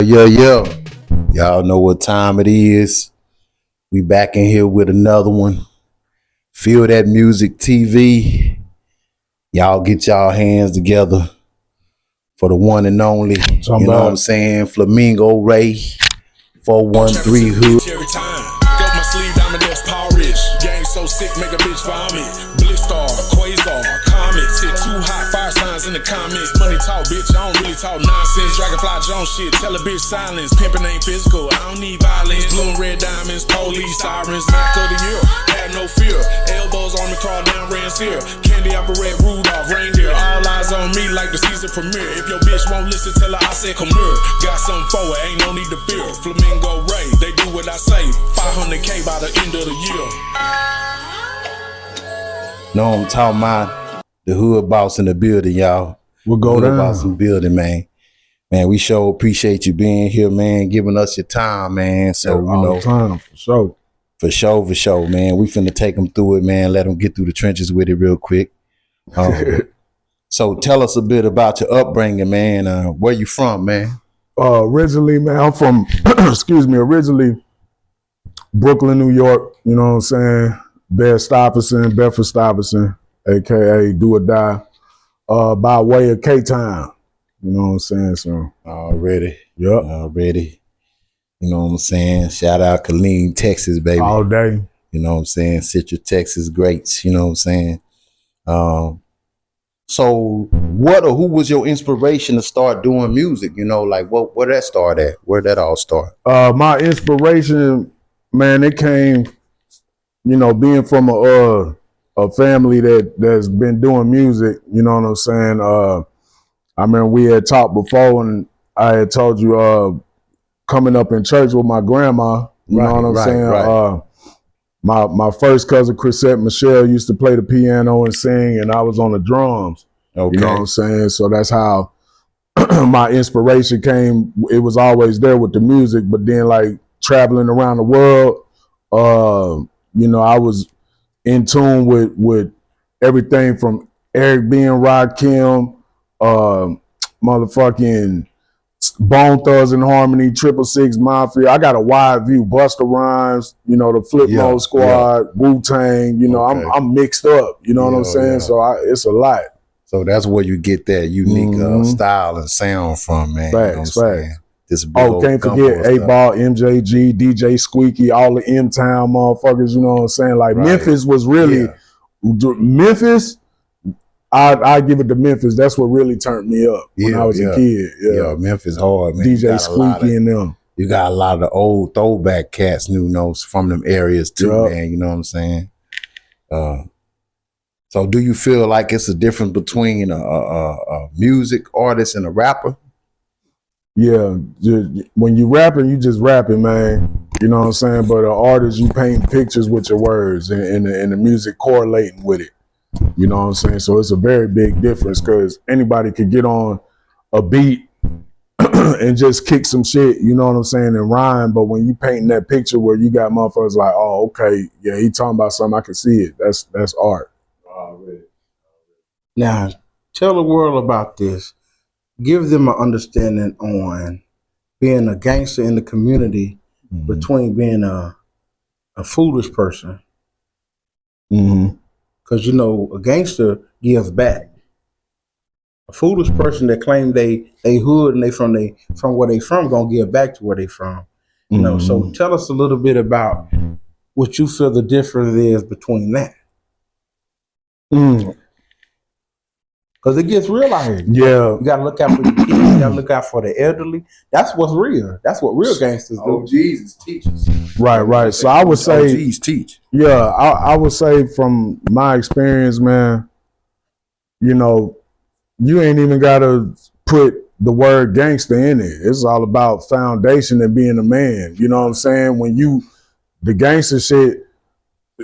Yeah. Y'all know what time it is. We back in here with another one. Feel That Music TV. Y'all get y'all hands together for the one and only. You know what I'm saying? Flamingo Ray, 413 Hood. Every time. Got my sleeve down, that's power rich. Gang so sick, make a bitch vomit. Blistar, Quasar, comments. Hit too hot, fire signs in the comments. Money talk, bitch, I don't really talk nonsense. Dragonfly Jones shit, tell a bitch silence. Pimpin' ain't physical, I don't need violence. Blue and red diamonds, police sirens. Mac of the year, had no fear. Elbows on the car, down Rand's here. Candy apple red, Rudolph, reindeer. All eyes on me like the season premiere. If your bitch won't listen, tell her I said come here. Got something for her, ain't no need to fear. Flamingo Ray, they do what I say. 500K by the end of the year. No, I'm talking about the hood boss in the building, y'all. We'll go hood down. Boss in the building, man. Man, we sure appreciate you being here, man, giving us your time, man. So, you know, time, for sure. For sure, man. We finna take them through it, man. Let them get through the trenches with it real quick. So tell us a bit about your upbringing, man. Where you from, man? Originally, man, I'm from, originally Brooklyn, New York. You know what I'm saying? Bedford-Stuyvesant, a.k.a. Do or Die, by way of K-Town. You know what I'm saying? So already. Yep. Already. You know what I'm saying? Shout out Killeen, Texas, baby. All day. You know what I'm saying? Citrus, Texas greats. You know what I'm saying? So what or who was your inspiration to start doing music? You know, like where that start at? Where that all start? My inspiration, man, it came, you know, being from a family that's been doing music. You know what I'm saying? I remember we had talked before, and I had told you coming up in church with my grandma. You know what I'm saying? Right. My first cousin, Chrisette Michelle, used to play the piano and sing, and I was on the drums. Okay. You know what I'm saying? So that's how my inspiration came. It was always there with the music, but then like traveling around the world, you know, I was in tune with everything from Eric B. and Rakim, motherfucking Bone Thugs and Harmony, 666 Mafia. I got a wide view. Busta Rhymes, you know, the Flip Mode Squad, Wu-Tang. You know, I'm mixed up. You know what I'm saying? So it's a lot. So that's where you get that unique style and sound from, man. Facts, you know facts. This can't forget 8-Ball, MJG, DJ Squeaky, all the M-Town motherfuckers. You know what I'm saying? Like Memphis was really Memphis. I give it to Memphis. That's what really turned me up when I was a kid. Yeah, Memphis hard, man. DJ Squeaky and them. You got a lot of the old throwback cats, new notes from them areas too, man. You know what I'm saying? So do you feel like it's a difference between a music artist and a rapper? Yeah, when you rapping, you just rapping, man. You know what I'm saying? But an artist, you paint pictures with your words and the music correlating with it. You know what I'm saying? So it's a very big difference because anybody could get on a beat and just kick some shit, you know what I'm saying, and rhyme. But when you painting that picture where you got motherfuckers like, oh, okay, yeah, he talking about something, I can see it. That's art. Now, tell the world about this. Give them an understanding on being a gangster in the community between being a foolish person. Because, you know, a gangster gives back. A foolish person that claim they hood and they from where they from gonna give back to where they from. You know, so tell us a little bit about what you feel the difference is between that. Because it gets real out here. Yeah. You gotta look out for the kids, you gotta look out for the elderly. That's what's real. That's what real gangsters do. Oh, Jesus teaches. Right. So I would say OGs teach. Yeah, I would say from my experience, man, you know, you ain't even gotta put the word gangster in it. It's all about foundation and being a man. You know what I'm saying? When the gangster shit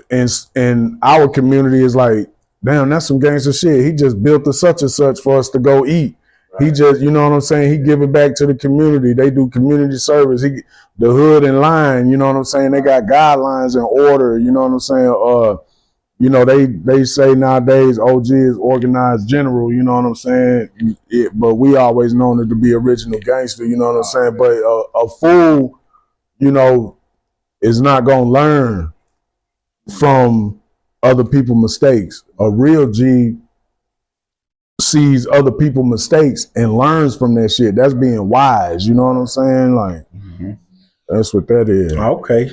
in our community is like, damn, that's some gangster shit. He just built a such and such for us to go eat. Right. He just, you know what I'm saying? He give it back to the community. They do community service. The hood in line, you know what I'm saying? They got guidelines and order, you know what I'm saying? you know, they say nowadays OG is organized general, you know what I'm saying? But we always known it to be original gangster, you know what I'm saying? But a fool, you know, is not gonna learn from other people's mistakes. A real G sees other people's mistakes and learns from that shit. That's being wise, you know what I'm saying? Like, that's what that is. Okay.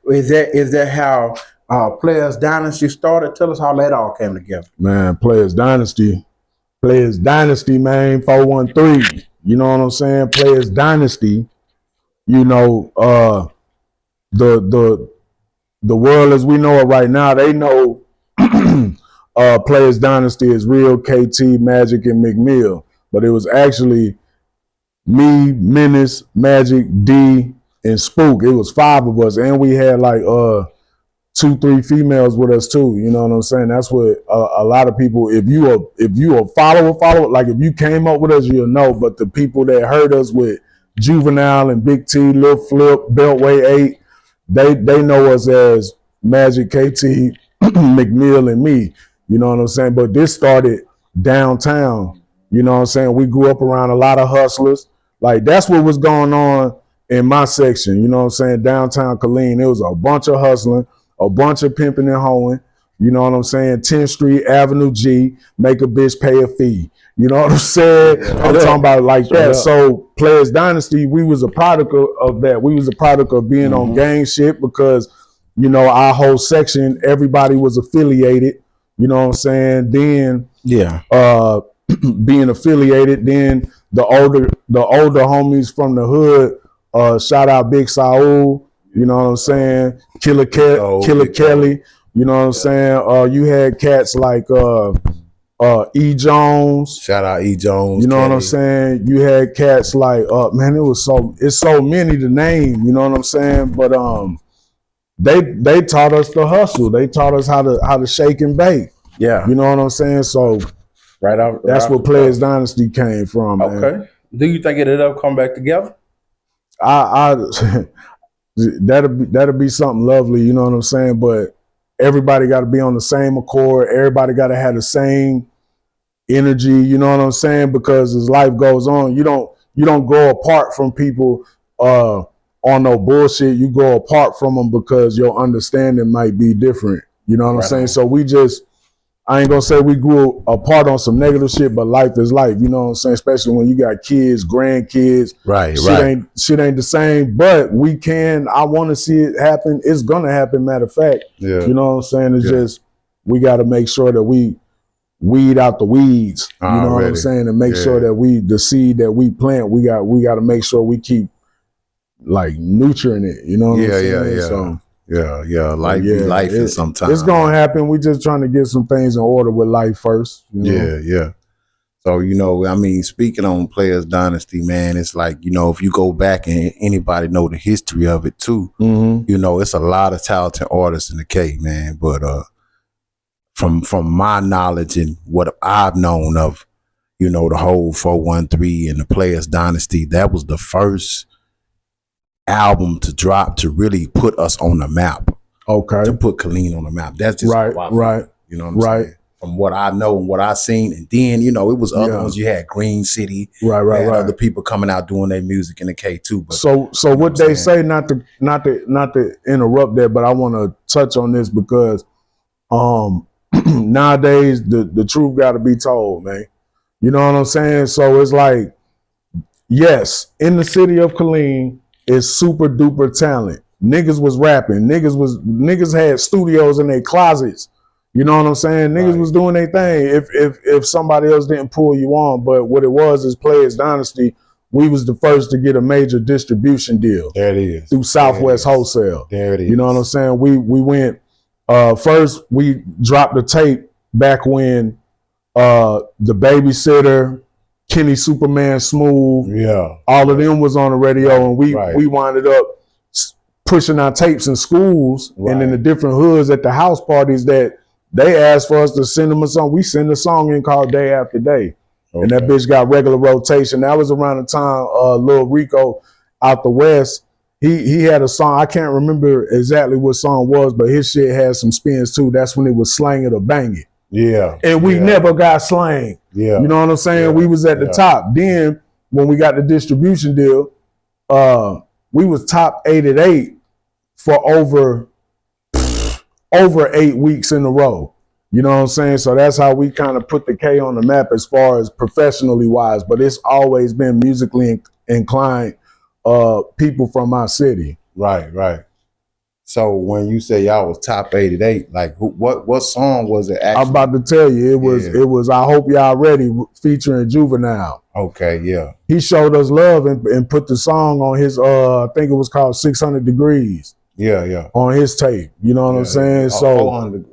Is that how Players Dynasty started? Tell us how that all came together. Man, Players Dynasty, man, 413. You know what I'm saying? Players Dynasty, you know, the world as we know it right now, they know Players Dynasty is real, KT, Magic, and McMill. But it was actually me, Menace, Magic, D, and Spook. It was 5 of us, and we had like 2-3 females with us too. You know what I'm saying? That's what a lot of people. If you a follower, like if you came up with us, you'll know. But the people that heard us with Juvenile and Big T, Lil Flip, Beltway 8, they know us as Magic, KT, McMill, and me. You know what I'm saying? But this started downtown. You know what I'm saying? We grew up around a lot of hustlers. Like, that's what was going on in my section. You know what I'm saying? Downtown Killeen. It was a bunch of hustling, a bunch of pimping and hoeing. You know what I'm saying? 10th Street, Avenue G, make a bitch pay a fee. You know what I'm saying? I'm talking about like that. So Players Dynasty, we was a product of that. We was a product of being on gang shit because, you know, our whole section, everybody was affiliated. You know what I'm saying? Then being affiliated, then the older homies from the hood, shout out Big Saul, you know what I'm saying? Killer Kelly, you know what I'm saying? You had cats like E. Jones. Shout out E. Jones. You know what I'm saying? You had cats like man, it's so many to name, you know what I'm saying? But they taught us to hustle. They taught us how to shake and bake. Yeah. You know what I'm saying? So that's where Players Dynasty came from. Okay. Man. Do you think it'll ever come back together? I that'll be something lovely, you know what I'm saying? But everybody got to be on the same accord. Everybody got to have the same energy, you know what I'm saying? Because as life goes on, you don't go apart from people on no bullshit. You go apart from them because your understanding might be different. You know what I'm saying? So I ain't gonna say we grew apart on some negative shit, but life is life. You know what I'm saying? Especially when you got kids, grandkids. Right. Shit ain't the same, but I want to see it happen. It's gonna happen, matter of fact. Yeah. You know what I'm saying? It's just, we got to make sure that we weed out the weeds. You know what I'm saying? And make sure that the seed that we plant, we got to make sure we keep like nurturing it. You know what I'm saying? Yeah. So, life be life sometimes. It's gonna happen. We just trying to get some things in order with life first. You know? Yeah. So, you know, I mean, speaking on Players Dynasty, man, it's like, you know, if you go back and anybody know the history of it too, you know, it's a lot of talented artists in the K, man. But from my knowledge and what I've known of, you know, the whole 413 and the Players Dynasty, that was the first album to drop to really put us on the map. Okay. To put Killeen on the map. That's just right. You know what I'm saying? From what I know and what I seen. And then, you know, it was other ones. You had Green City. Right. Other people coming out doing their music in the K too. But so what they say, not to interrupt that, but I want to touch on this because nowadays the truth got to be told, man. You know what I'm saying? So it's like, yes, in the city of Killeen, is super duper talent. Niggas was rapping. Niggas had studios in their closets. You know what I'm saying? Niggas was doing their thing. If somebody else didn't pull you on, but what it was is Players Dynasty. We was the first to get a major distribution deal. There it is. Through Southwest Wholesale. There it is. You know what I'm saying? We went first. We dropped the tape back when the Babysitter, Kenny Superman Smooth, all of them was on the radio, and we winded up pushing our tapes in schools and in the different hoods at the house parties that they asked for us to send them a song. We send a song in called Day After Day, and that bitch got regular rotation. That was around the time Lil Rico out the West he had a song. I can't remember exactly what song it was, but his shit had some spins too. That's when it was Slang It or Bang It. Yeah. And we never got slang. Yeah. You know what I'm saying? Yeah. We was at the top. Then when we got the distribution deal, we was top 8 at 8 for over 8 weeks in a row. You know what I'm saying? So that's how we kind of put the K on the map as far as professionally wise, but it's always been musically inclined people from my city. Right. So when you say y'all was top 8 at 8, like what song was it actually? I'm about to tell you, it was I Hope Y'all Ready featuring Juvenile. Okay, yeah. He showed us love and put the song on his I think it was called 600 Degrees. Yeah. On his tape. You know what I'm saying? So 400,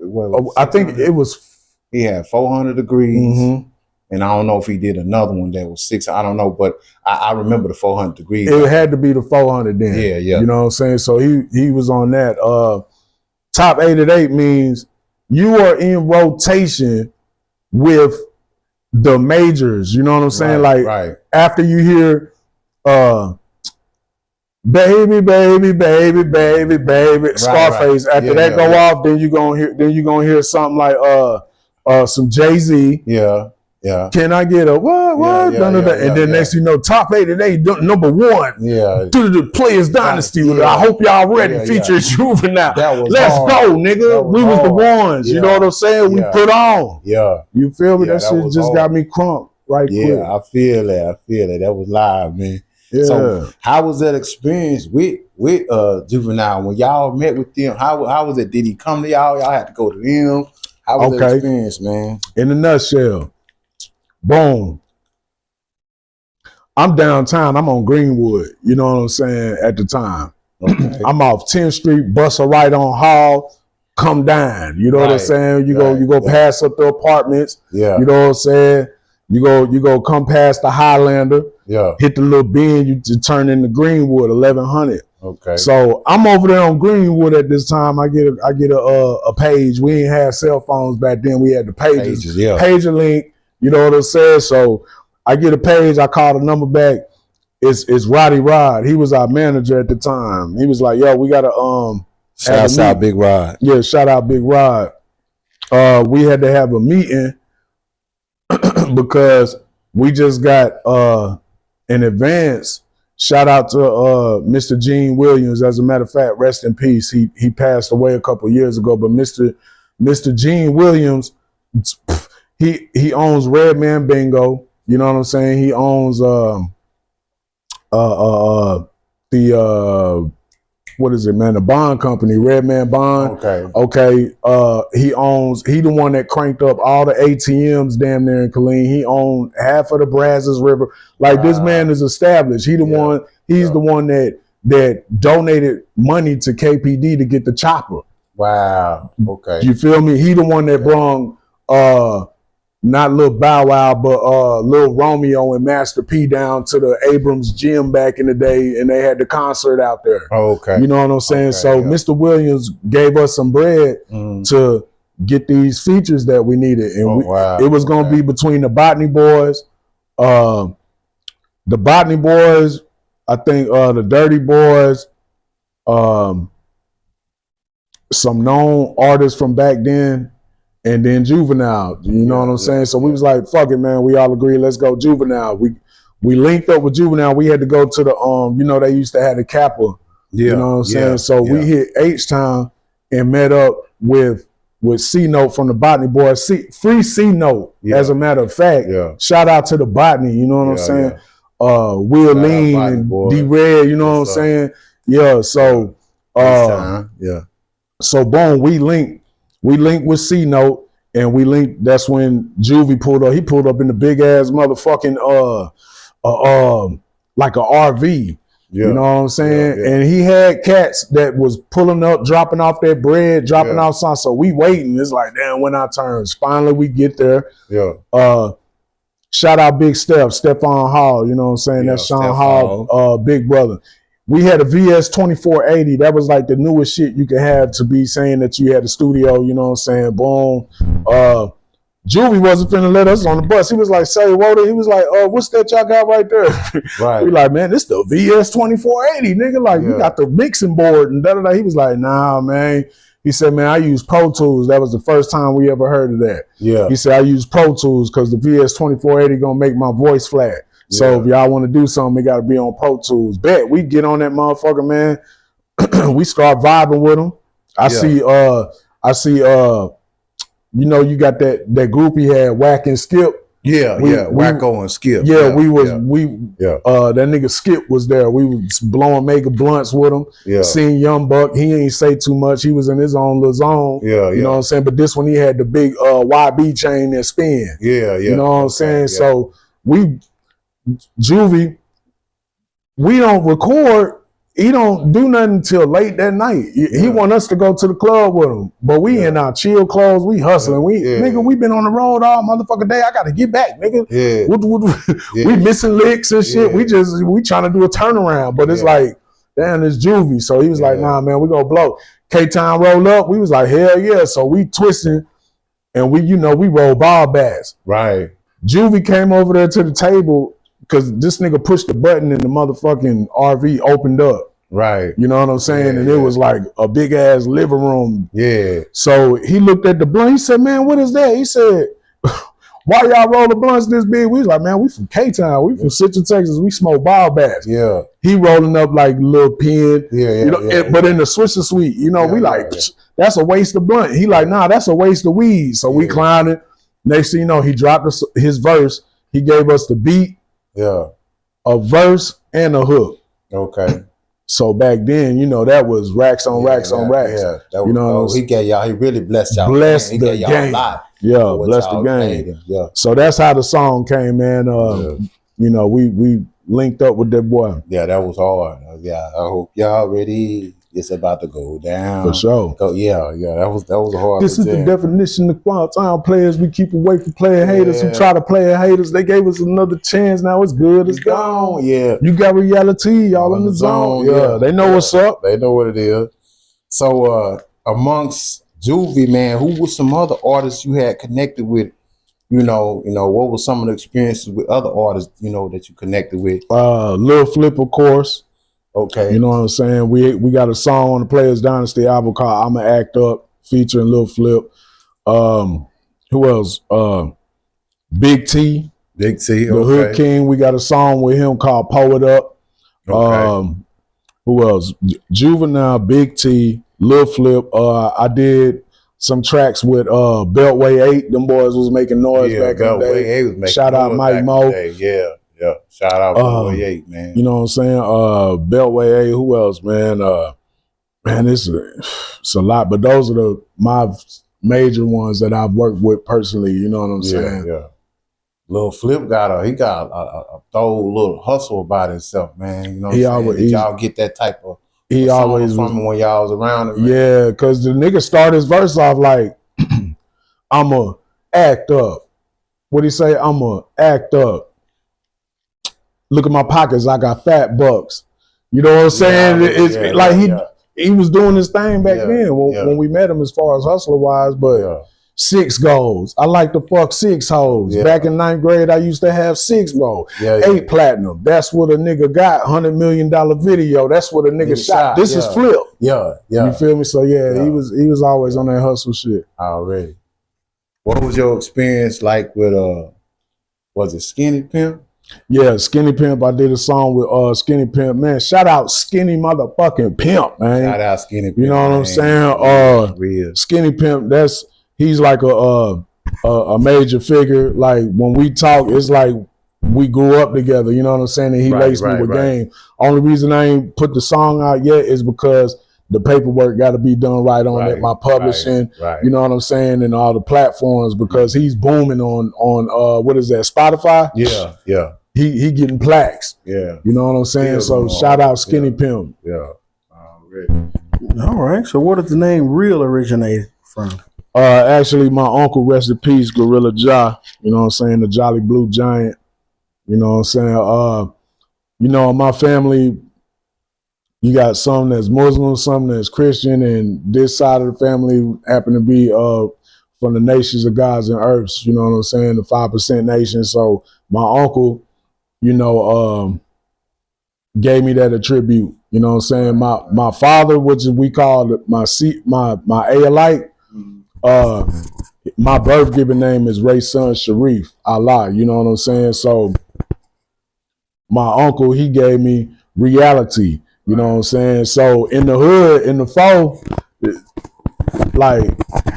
I think it was he had 400 Degrees. And I don't know if he did another one that was 6. I don't know, but I remember the 400 Degrees. It had to be the 400 then. Yeah. You know what I'm saying? So he was on that. Top 8 at 8 means you are in rotation with the majors. You know what I'm saying? Right. After you hear baby, Scarface. After that go off, then you gonna hear something like some Jay-Z. Yeah. Can I get a what? And then next you know, top 8 at 8, number 1. Yeah. To the Playas Dynasty. I Hope Y'all Ready featuring Juvenile. Let's go, nigga. We was the ones. You know what I'm saying? We put on. Yeah. You feel me? That shit just got me crunk quick. Yeah, I feel that. That was live, man. Yeah. So how was that experience with Juvenile when y'all met with them? How was it? Did he come to y'all? Y'all had to go to them? How was that experience, man? In a nutshell, boom. I'm downtown. I'm on Greenwood. You know what I'm saying? At the time, I'm off 10th Street. Bus a right on Hall. Come down. You know what I'm saying? You go past up the apartments. Yeah. You know what I'm saying? You go come past the Highlander. Yeah. Hit the little bend. You turn into Greenwood 1100. Okay. So I'm over there on Greenwood at this time. I get a page. We ain't had cell phones back then. We had the pages. Pager link. You know what I'm saying? So I get a page. I call the number back. It's Roddy Rod. He was our manager at the time. He was like, "Yo, we gotta shout out Big Rod." Yeah, shout out Big Rod. We had to have a meeting because we just got an advance. Shout out to Mr. Gene Williams. As a matter of fact, rest in peace. He passed away a couple years ago. But Mr. Gene Williams, he owns Red Man Bingo. You know what I'm saying? He owns what is it, man? The bond company, Red Man Bond. Okay. He the one that cranked up all the ATMs damn near in Killeen. He owned half of the Brazos River. Like this man is established. He's the one that donated money to KPD to get the chopper. Wow. Okay. You feel me? He the one that brung not Lil Bow Wow, but Lil Romeo and Master P down to the Abrams gym back in the day, and they had the concert out there. Okay. You know what I'm saying? So Mr. Williams gave us some bread to get these features that we needed. And it was going to be between the Botany Boys, I think the Dirty Boys, some known artists from back then, and then Juvenile. You know what I'm saying? So we was like, fuck it, man. We all agreed, let's go Juvenile. We linked up with Juvenile. We had to go to the they used to have the Kappa. You know what I'm saying? So we hit H-Town and met up with C-Note from the Botany Boys. Free C-Note, as a matter of fact. Shout out to the Botany, you know what I'm saying? Will Lean and D-Red, you know what I'm saying? Yeah, so so boom, we linked with C-Note, and we linked. That's when Juvie pulled up. He pulled up in the big ass motherfucking like a RV. You know what I'm saying? And he had cats that was pulling up, dropping off their bread, dropping off something. So we waiting. It's like, damn, when our turns. Finally we get there. Shout out Big Stephon Hall, you know what I'm saying? That's Sean Hall, big brother. We had a VS 2480. That was like the newest shit you could have to be saying that you had a studio, you know what I'm saying? Boom. Juvie wasn't finna let us on the bus. He was like, say, Woda, he was like, what's that y'all got right there? Right. We like, man, this the VS 2480, nigga. Like, we got the mixing board and da-da-da. He was like, nah, man. He said, man, I use Pro Tools. That was the first time we ever heard of that. Yeah. He said, I use Pro Tools because the VS 2480 gonna make my voice flat. So if y'all want to do something, it got to be on Pro Tools. Bet we get on that motherfucker, man. We start vibing with him. I see, you know, you got that group he had, Whack and Skip. Wacko and Skip. That nigga Skip was there. We was blowing mega blunts with him. Seeing Young Buck, he ain't say too much. He was in his own little zone. You know what I'm saying? But this one, he had the big YB chain that spin. You know what I'm saying? So Juvie, we don't record. He don't do nothing until late that night. He want us to go to the club with him, but we in our chill clothes. We hustling. Nigga, we been on the road all motherfucking day. I got to get back, nigga. We missing licks and shit. We trying to do a turnaround, but it's like, damn, it's Juvie. So he was like, nah, man, we gonna blow. K-Town roll up. We was like, hell yeah. So we twisting and we roll ball bats. Right. Juvie came over there to the table because this nigga pushed the button and the motherfucking RV opened up. Right. You know what I'm saying? And it was like a big ass living room. Yeah. So he looked at the blunt. He said, man, what is that? He said, why y'all roll the blunts this big? We was like, man, we from K-Town. We from Central Texas. We smoke ball bats. Yeah. He rolling up like little pin. But in the Swisher Suite, you know, we like, that's a waste of blunt. He like, nah, that's a waste of weed. So we clowning. Next thing you know, he dropped his verse. He gave us the beat. A verse and a hook. Okay. So back then, you know, that was racks on racks on racks. Yeah. You know, he gave y'all. He really blessed y'all. Blessed he the gave y'all game. a lot. Yeah, blessed the game. Yeah. So that's how the song came, man. You know, we linked up with that boy. Yeah, that was hard. Yeah, I hope y'all ready. It's about to go down. For sure. That was a hard. This is the definition of quality players. We keep away from player haters who try to play haters. They gave us another chance. Now it's good. It's gone. Yeah. You got reality. Y'all in the zone. Yeah. They know what's up. They know what it is. So amongst Juvie, man, who was some other artists you had connected with? You know, what was some of the experiences with other artists, you know, that you connected with? Lil Flip, of course. Okay. You know what I'm saying? We got a song on the Playas Dynasty album called I'ma Act Up, featuring Lil Flip. Who else? Big T. Big T, The Hood King. We got a song with him called Pull It Up. Who else? Juvenile, Big T, Lil Flip. I did some tracks with Beltway 8. Them boys was making noise back in the day. 8 was making Shout out Mike Mo. Yeah. Shout out Beltway 8, man. You know what I'm saying? Beltway 8. Who else, man? Man, it's a lot. But those are my major ones that I've worked with personally. You know what I'm saying? Yeah. Lil Flip got a thorough little hustle about himself, man. You know what I'm saying? Did y'all get that type of he always from him when y'all was around him? Man? Yeah, because the nigga started his verse off like, I'ma act up. What'd he say? I'ma act up. Look at my pockets, I got fat bucks. You know what I'm saying? He was doing his thing back then when we met him as far as hustler wise, but 6 goals. I like to fuck 6 hoes. Back in 9th grade, I used to have 6 bro. 8 platinum. That's what a nigga got. $100 million video. That's what a nigga shot. This is Flip. Yeah. You feel me? So he was always on that hustle shit. Already. What was your experience like with was it Skinny Pimp? Yeah, Skinny Pimp. I did a song with Skinny Pimp. Man, shout out Skinny motherfucking Pimp, man. Shout out Skinny Pimp. You know what I'm saying? Real. Skinny Pimp, he's like a major figure. Like when we talk, it's like we grew up together. You know what I'm saying? And he laced me with game. Only reason I ain't put the song out yet is because the paperwork got to be done right on it. My publishing, you know what I'm saying, and all the platforms, because he's booming on what is that, Spotify? Yeah. He getting plaques. Yeah. You know what I'm saying? So shout out Skinny Pimp. Yeah. All right. So where does the name Real originate from? Actually, my uncle, rest in peace, Gorilla Ja. You know what I'm saying? The Jolly Blue Giant. You know what I'm saying? You know, my family, you got some that's Muslim, some that's Christian, and this side of the family happen to be from the nations of gods and earths, you know what I'm saying, the 5% nation. So my uncle, you know, gave me that attribute, you know what I'm saying. My father, which we call my Aelite, my birth given name is Raysun Sharief, Allah, you know what I'm saying. So my uncle, he gave me reality, you know what I'm saying. So in the hood, in the foe, like,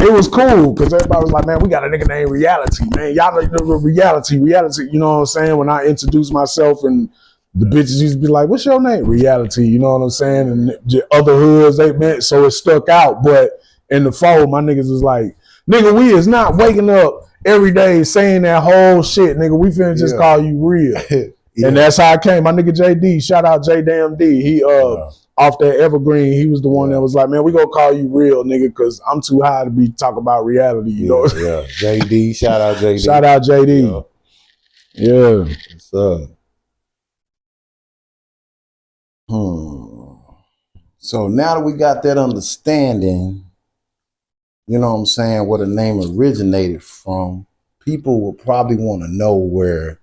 it was cool because everybody was like, man, we got a nigga named Reality, man. Y'all know reality, you know what I'm saying? When I introduced myself and the bitches used to be like, what's your name? Reality, you know what I'm saying? And the other hoods they meant, so it stuck out. But in the fold, my niggas was like, nigga, we is not waking up every day saying that whole shit, nigga. We finna just call you real. And that's how I came. My nigga JD, shout out J Damn D. He off that Evergreen, he was the one that was like, man, we gonna call you real, nigga, because I'm too high to be talking about reality, you know? Yeah, JD, shout out JD. Shout out JD. Yeah. What's up? So now that we got that understanding, you know what I'm saying, where the name originated from, people will probably want to know where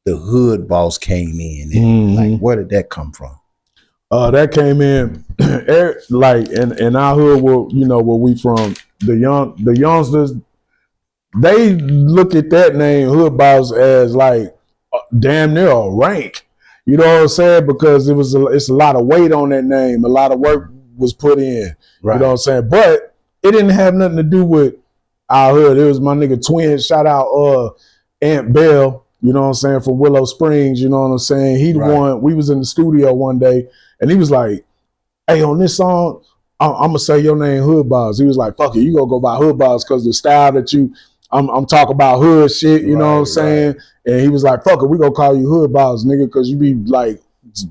the hood boss came in. And like, where did that come from? That came in like in our hood, where, you know, where we from, the youngsters, they look at that name hood boss as like damn near a rank. You know what I'm saying? Because it's a lot of weight on that name. A lot of work was put in. Right. You know what I'm saying? But it didn't have nothing to do with our hood. It was my nigga twin. Shout out Aunt Bell, you know what I'm saying, from Willow Springs, you know what I'm saying? He the one, we was in the studio one day and he was like, hey, on this song, I'm gonna say your name Hood Boss. He was like, fuck it, you gonna go by Hood Boss because the style that I'm talking about hood shit, you know what I'm saying? And he was like, fuck it, we gonna call you Hood Boss, nigga, because you be like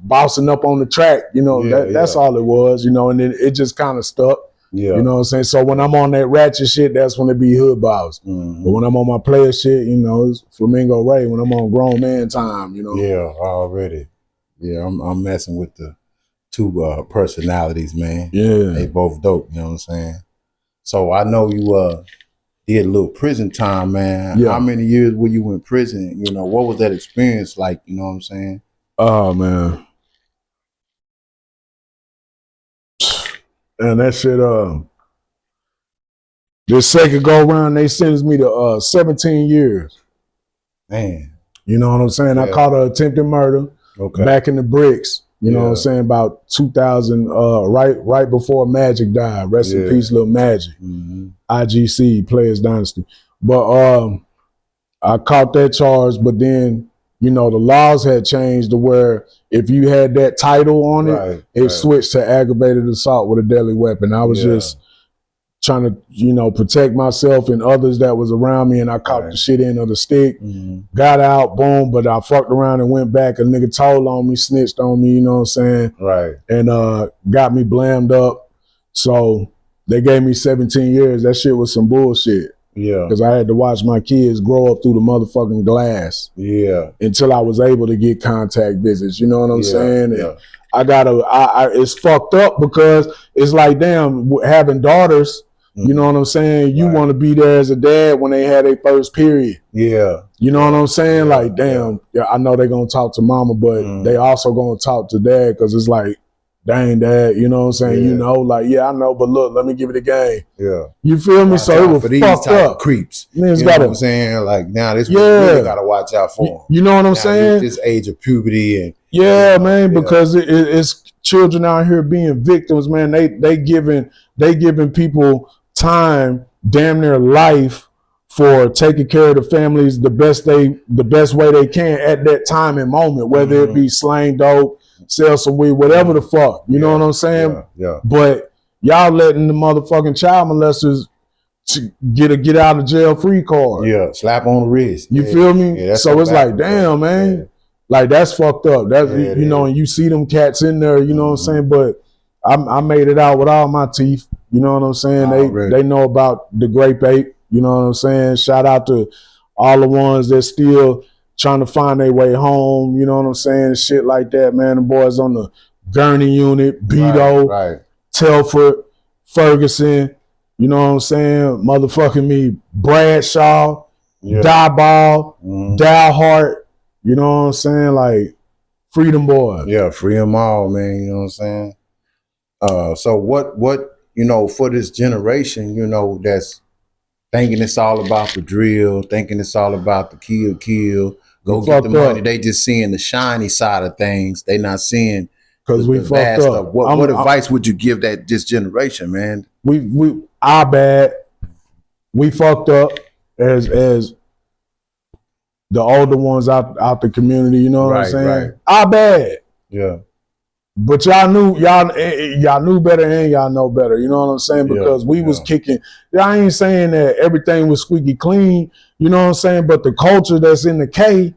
bossing up on the track, you know, that's all it was, you know, and then it just kind of stuck. Yeah. You know what I'm saying? So when I'm on that ratchet shit, that's when it be Hood Boss. But when I'm on my player shit, you know, it's Flamingo Ray. When I'm on grown man time, you know. Yeah, already. Yeah, I'm messing with the two personalities, man. Yeah. They both dope, you know what I'm saying? So I know you did a little prison time, man. Yeah. How many years were you in prison? You know, what was that experience like, you know what I'm saying? Oh, man. And that shit, this second go around, they sentenced me to 17 years. Man. You know what I'm saying? I caught an attempted murder back in the bricks. You know what I'm saying? About 2000, right before Magic died. Rest in peace, Lil Magic. IGC, Playas Dynasty. But I caught that charge, but then, you know, the laws had changed to where if you had that title on it, it switched to aggravated assault with a deadly weapon. I was just trying to, you know, protect myself and others that was around me, and I caught the shit end of the stick, got out, boom, but I fucked around and went back. A nigga told on me, snitched on me, you know what I'm saying? Right. And got me blammed up. So they gave me 17 years. That shit was some bullshit. Yeah. Because I had to watch my kids grow up through the motherfucking glass. Yeah. Until I was able to get contact visits. You know what I'm saying? And I it's fucked up because it's like, damn, having daughters, you know what I'm saying? You want to be there as a dad when they had their first period. Yeah. You know what I'm saying? Like, damn, I know they're going to talk to mama, but they also going to talk to dad because it's like, dang, dad, you know what I'm saying? You know, like, I know, but look, let me give it a game. Yeah. You feel me? So it was for these fucked up. Creeps. You know what I'm saying? Like, now this really got to watch out for them. You know what I'm saying? This age of puberty and man, because it's children out here being victims, man. They giving people time, damn near life, for taking care of the families the best way they can at that time and moment, whether it be slang dope, sell some weed, whatever the fuck. You know what I'm saying? Yeah. But y'all letting the motherfucking child molesters get a get out of jail free card. Yeah, slap on the wrist. You feel me? So it's like, damn, man. Yeah. Like, that's fucked up. That's you know, and you see them cats in there, you know what I'm saying? But I made it out with all my teeth. You know what I'm saying? They know about the grape ape. You know what I'm saying? Shout out to all the ones that still trying to find their way home. You know what I'm saying? Shit like that, man. The boys on the Gurney unit, Beto, Telford, Ferguson, You know what I'm saying? Motherfucking me, Bradshaw, Yeah. Die Ball, Mhm. Dow Hart. You know what I'm saying? Like Freedom Boy. Yeah, free them all, man. You know what I'm saying? So what for this generation, that's thinking it's all about the drill, thinking it's all about the kill, go We get the fucked money. up. They just seeing the shiny side of things. They not seeing Because we the fucked vast up. stuff. What advice would you give this generation, man? We our bad. We fucked up as the older ones out the community. You know what I'm Right, saying? right. Our bad. Yeah. But y'all knew better and y'all know better. You know what I'm saying? Because we was kicking. I ain't saying that everything was squeaky clean. You know what I'm saying? But the culture that's in the K,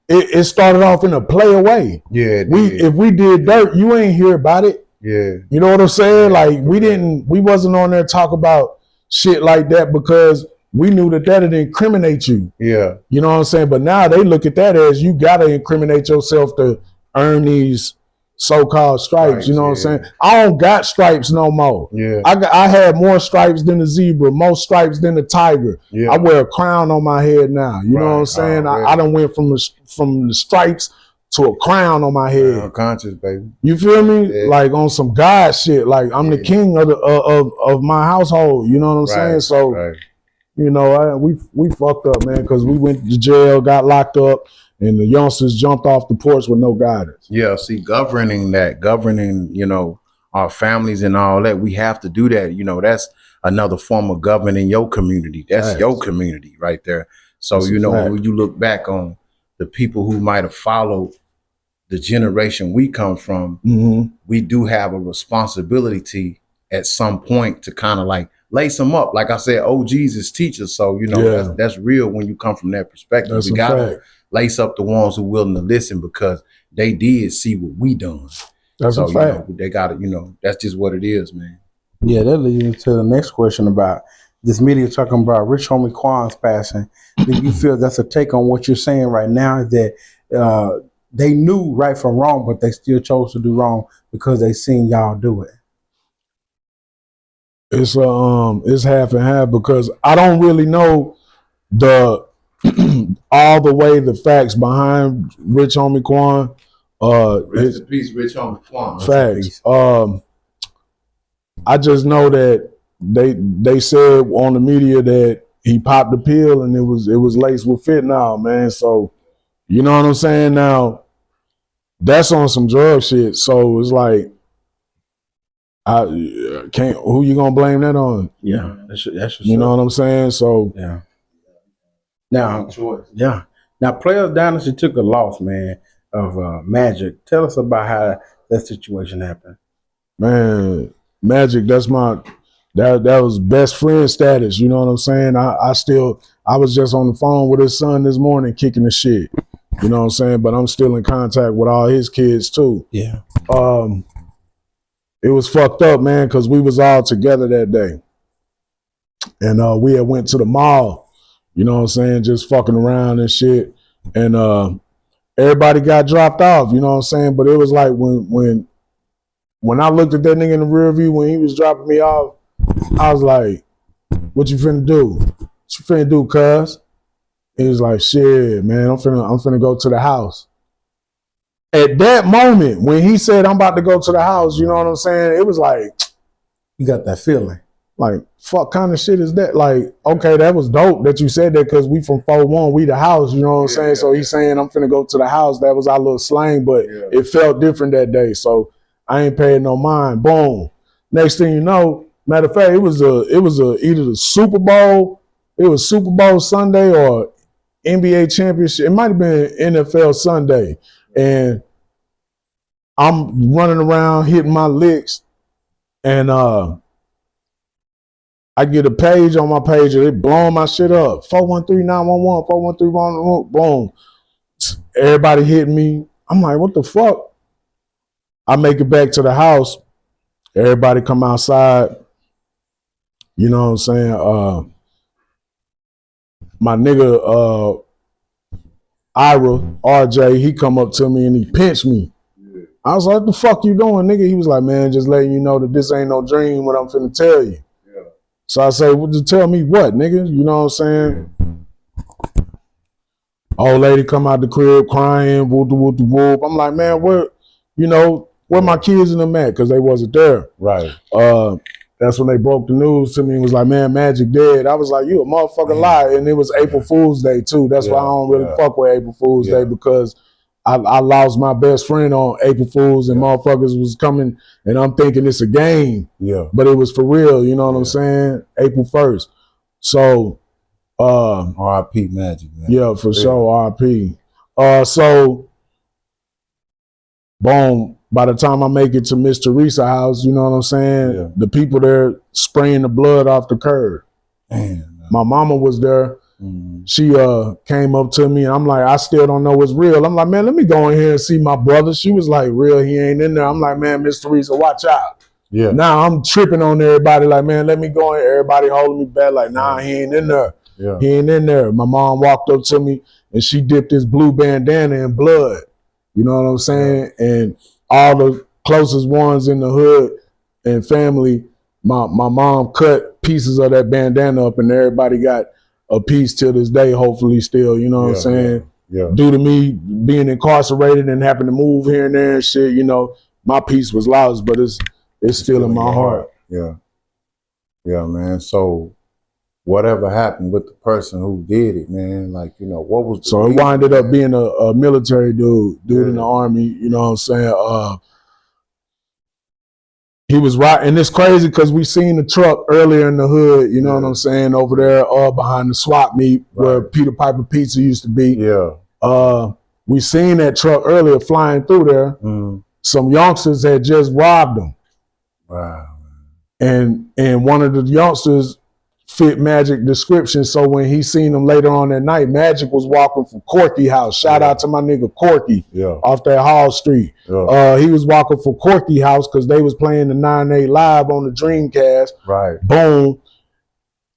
it started off in a play way. Yeah. If we did dirt, you ain't hear about it. Yeah. You know what I'm saying? Yeah, like we wasn't on there talk about shit like that because we knew that it'd incriminate you. Yeah. You know what I'm saying? But now they look at that as you gotta incriminate yourself to earn these so-called stripes. You know what I'm saying? I don't got stripes no more. Yeah. I had more stripes than the zebra, more stripes than the tiger. Yeah. I wear a crown on my head now. You know what I'm saying? I done went from the stripes to a crown on my head. I'm conscious, baby. You feel me? Yeah. Like on some God shit. Like I'm the king of of my household. You know what I'm saying? So you know, we fucked up, man, because we went to jail, got locked up, and the youngsters jumped off the porch with no guidance. Yeah, see, governing, our families and all that, we have to do that. You know, that's another form of governing your community. That's your community right there. So, That's when you look back on the people who might have followed the generation we come from, we do have a responsibility at some point to kind of like lace them up. Like I said, OGs is teachers. So, that's real when you come from that perspective. That's we got to lace up the ones who willing to listen because they did see what we done. That's a fact. They got to, that's just what it is, man. Yeah, that leads me to the next question about this media talking about Rich Homie Quan's passing. Do you feel that's a take on what you're saying right now, is that they knew right from wrong, but they still chose to do wrong because they seen y'all do it? It's half and half because I don't really know the all the way the facts behind Rich Homie Quan. Rest in peace, Rich Homie Quan. Facts. I just know that they said on the media that he popped the pill and it was laced with fentanyl, man. So you know what I'm saying? Now that's on some drug shit. So it's like I can't. Who you gonna blame that on? Yeah, that's you know what I'm saying. So yeah. Now, Now, Players Dynasty took a loss, man, of Magic. Tell us about how that situation happened. Man, Magic, that was best friend status. You know what I'm saying? I was just on the phone with his son this morning kicking the shit. You know what I'm saying? But I'm still in contact with all his kids too. Yeah. It was fucked up, man, because we was all together that day. And we had went to the mall, you know what I'm saying, just fucking around and shit. And everybody got dropped off, you know what I'm saying? But it was like when I looked at that nigga in the rear view when he was dropping me off, I was like, what you finna do? What you finna do, cuz? He was like, shit, man, I'm finna go to the house. At that moment, when he said, I'm about to go to the house, you know what I'm saying? It was like, you got that feeling. Like, fuck kind of shit is that? Like, okay, that was dope that you said that because we from 4-1, we the house, you know what I'm saying? So he's saying, I'm finna go to the house. That was our little slang, but it felt different that day. So I ain't paying no mind. Boom. Next thing you know, matter of fact, it was either the Super Bowl, it was Super Bowl Sunday or NBA championship. It might have been NFL Sunday. And I'm running around hitting my licks, and I get a page on my page, and it blowing my shit up. 413-911, 413-911, boom. Everybody hitting me. I'm like, what the fuck? I make it back to the house. Everybody come outside. You know what I'm saying? My nigga, Ira, RJ, he come up to me and he pinched me. I was like, what the fuck you doing, nigga? He was like, man, just letting you know that this ain't no dream, what I'm finna tell you. So I say, well, just tell me what, nigga? You know what I'm saying? Old lady come out the crib crying, whoop, whoop, whoop. I'm like, man, where my kids and them at? Because they wasn't there. Right. That's when they broke the news to me and was like, man, Magic dead. I was like, you a motherfucking lie. And it was April Fool's Day too. That's why I don't really fuck with April Fool's Day, because I lost my best friend on April Fool's and motherfuckers was coming and I'm thinking it's a game. Yeah. But it was for real, you know what I'm saying? April 1st. So R.I.P. Magic, man. Yeah, for sure, R.I.P. So boom. By the time I make it to Miss Teresa's house, you know what I'm saying? Yeah. The people there spraying the blood off the curb. Damn. My mama was there. Mm-hmm. She came up to me and I'm like, I still don't know what's real. I'm like, man, let me go in here and see my brother. She was like, real, he ain't in there. I'm like, man, Miss Teresa, watch out. Yeah. Now I'm tripping on everybody like, man, let me go in. Everybody holding me back like, nah, he ain't in there. Yeah. He ain't in there. My mom walked up to me and she dipped his blue bandana in blood. You know what I'm saying? Yeah. And all the closest ones in the hood and family, my mom cut pieces of that bandana up and everybody got a piece till this day, hopefully still, you know what I'm saying? Yeah. Due to me being incarcerated and having to move here and there and shit, you know, my piece was lost, but it's still in my heart. Yeah. Yeah, man. So whatever happened with the person who did it, man, like, you know, what was the So reason, it winded up man? being a military dude in the Army, you know what I'm saying? He was right, and it's crazy because we seen the truck earlier in the hood, you know what I'm saying, over there behind the swap meet where Peter Piper Pizza used to be. Yeah. We seen that truck earlier flying through there. Mm. Some youngsters had just robbed them. Wow. And one of the youngsters fit Magic description. So when he seen him later on that night, Magic was walking from Corky house. Shout out to my nigga Corky off that Hall Street. Yeah. He was walking from Corky house because they was playing the 9-8 live on the Dreamcast. Right. Boom.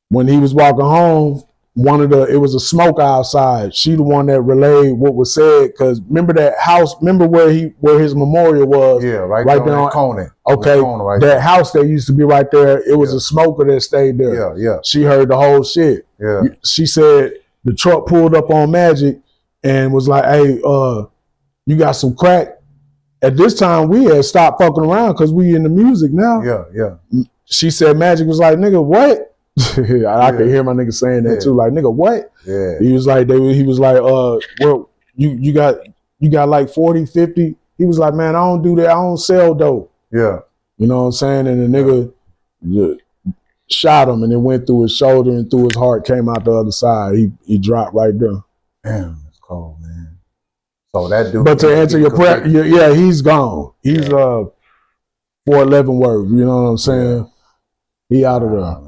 When he was walking home, it was a smoker outside. She the one that relayed what was said, because remember that house, remember where his memorial was? Yeah, right there on Conant. Okay, right that there. House that used to be right there, it was a smoker that stayed there. Yeah, yeah. She heard the whole shit. Yeah. She said the truck pulled up on Magic and was like, hey, you got some crack? At this time, we had stopped fucking around because we in the music now. Yeah, yeah. She said Magic was like, nigga, what? I could hear my nigga saying that too. Like, nigga, what? Yeah. He was like, well, you got like 40, 50. He was like, man, I don't do that. I don't sell dope. Yeah. You know what I'm saying? And the nigga shot him and it went through his shoulder and through his heart, came out the other side. He dropped right there. Damn, that's cold, man. So that dude. But to answer your question, yeah, he's gone. He's 411 Worth. You know what I'm saying? He out of there. Man.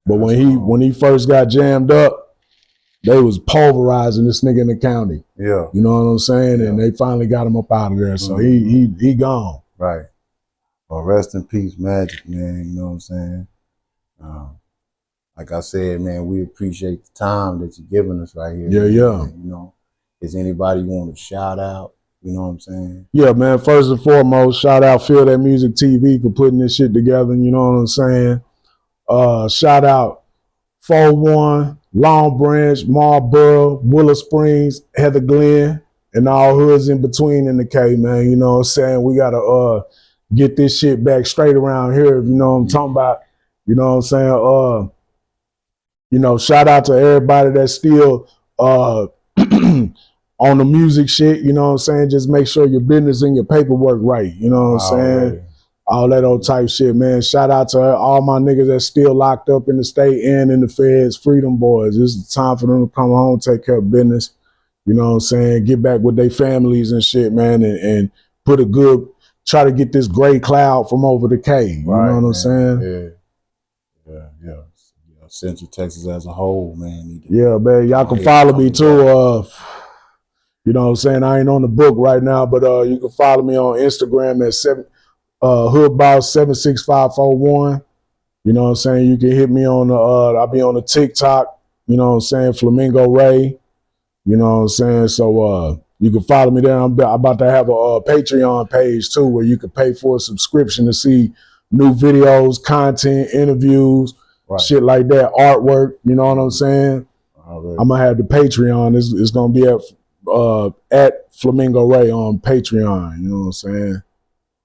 But when he first got jammed up, they was pulverizing this nigga in the county. Yeah. You know what I'm saying? Yeah. And they finally got him up out of there. So he gone. Right. Well, rest in peace, Magic, man. You know what I'm saying? Like I said, man, we appreciate the time that you're giving us right here. Yeah, man. yeah. You know, is anybody you want to shout out? You know what I'm saying? Yeah, man. First and foremost, shout out Feel That Music TV for putting this shit together. You know what I'm saying? Shout out 4-1, Long Branch, Marlboro, Willow Springs, Heather Glen, and all hoods in between in the K, man. You know what I'm saying? We gotta get this shit back straight around here, you know what I'm talking about. You know what I'm saying? You know, shout out to everybody that's still on the music shit, you know what I'm saying? Just make sure your business and your paperwork right, you know what I'm saying? Right. All that old type shit, man. Shout out to all my niggas that's still locked up in the state and in the feds, Freedom Boys. This is the time for them to come home, take care of business. You know what I'm saying? Get back with their families and shit, man, and put try to get this gray cloud from over the K. You know what I'm saying? Yeah. Central Texas as a whole, man. Yeah, man. Y'all can follow me too. You know what I'm saying? I ain't on the book right now, but you can follow me on Instagram at Hoodboss76541. You know what I'm saying? You can hit me on I'll be on the TikTok, you know what I'm saying, Flamingo Ray. You know what I'm saying? So you can follow me there. I'm about to have a Patreon page too, where you can pay for a subscription to see new videos, content, interviews, shit like that, artwork. You know what I'm saying? Already. I'm gonna have the Patreon. It's gonna be at Flamingo Ray on Patreon. You know what I'm saying?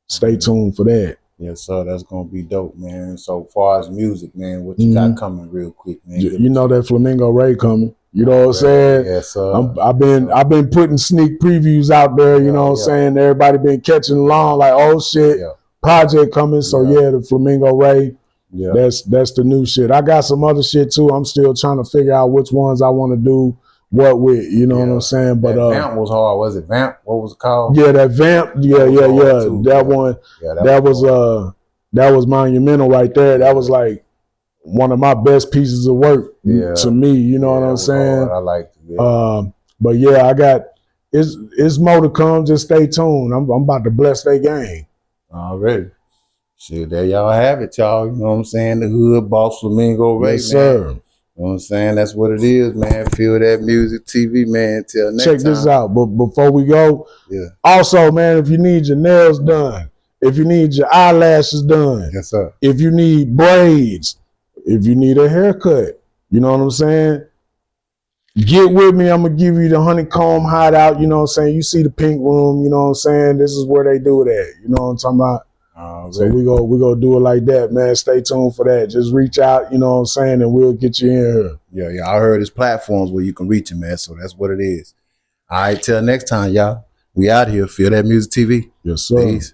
Stay tuned for that. Yes, sir. That's gonna be dope, man. So far as music, man, what you got coming real quick, man? You know that Flamingo Ray coming. You know what I'm saying? Yes, sir. I've been putting sneak previews out there. You know what I'm saying? Everybody been catching along like, oh shit, project coming. So the Flamingo Ray. Yeah, that's the new shit. I got some other shit too. I'm still trying to figure out which ones I want to do what with. You know what I'm saying? But that Vamp was hard. Was it Vamp? What was it called? Yeah, that Vamp. Yeah. That one. That was monumental right there. That was like one of my best pieces of work to me. You know what I'm saying? Hard. I liked it. But yeah, I got it's more to come. Just stay tuned. I'm about to bless their game already. Shit, there y'all have it, y'all. You know what I'm saying? The hood boss Flamingo Ray, yes, sir. Man. You know what I'm saying? That's what it is, man. Feel that music TV, man. Till next time. Check this out. But before we go, also, man, if you need your nails done, if you need your eyelashes done, yes, sir. If you need braids, if you need a haircut, you know what I'm saying? Get with me. I'm gonna give you the honeycomb hideout. You know what I'm saying? You see the pink room. You know what I'm saying? This is where they do it at. You know what I'm talking about? So we go do it like that, man. Stay tuned for that. Just reach out, you know what I'm saying, and we'll get you in here. Yeah. I heard there's platforms where you can reach him, man. So that's what it is. All right, till next time, y'all. We out here. Feel that music TV. Yes, sir. Peace.